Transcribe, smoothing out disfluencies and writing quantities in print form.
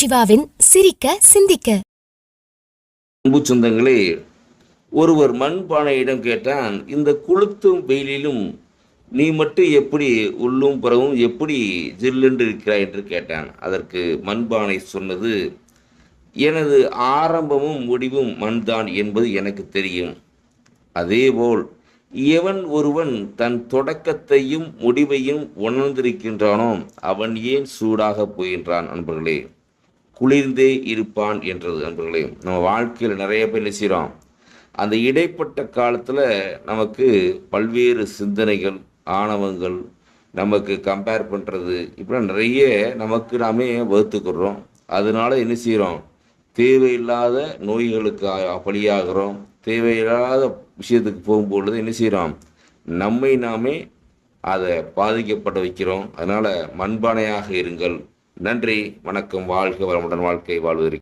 சிவாவின் சிரிக்க சிந்திக்க. அன்பு சொந்தங்களே, ஒருவர் மண்பானையிடம் கேட்டான், இந்த கொளுத்தும் வெயிலிலும் நீ மட்டும் எப்படி உள்ளும் புறவும் எப்படி ஜில்லென்று இருக்கிறாய் என்று கேட்டான். அதற்கு மண்பானை சொன்னது, எனது ஆரம்பமும் முடிவும் மண்தான் என்பது எனக்கு தெரியும். அதேபோல் எவன் ஒருவன் தன் தொடக்கத்தையும் முடிவையும் உணர்ந்திருக்கின்றானோ அவன் ஏன் சூடாக போகின்றான் நண்பர்களே, குளிர்ந்தே இருப்பான் என்றது. நண்பர்களே, நம்ம வாழ்க்கையில் நிறைய பேர் நினைச்சிடும், அந்த இடைப்பட்ட காலத்தில் நமக்கு பல்வேறு சிந்தனைகள், ஆணவங்கள், நமக்கு கம்பேர் பண்ணுறது, இப்படிலாம் நிறைய நமக்கு நாமே வகுத்துக்கிறோம். அதனால என்ன செய்கிறோம், தேவையில்லாத நோய்களுக்கு பலியாகிறோம். தேவையில்லாத விஷயத்துக்கு போகும்பொழுது என்ன செய்கிறோம், நம்மை நாமே அதை பாதிக்கப்பட வைக்கிறோம். அதனால் மண்பானையாக இருங்கள். நன்றி, வணக்கம், வாழ்க வளமுடன், வாழ்க்கை வாழ்வதற்கு.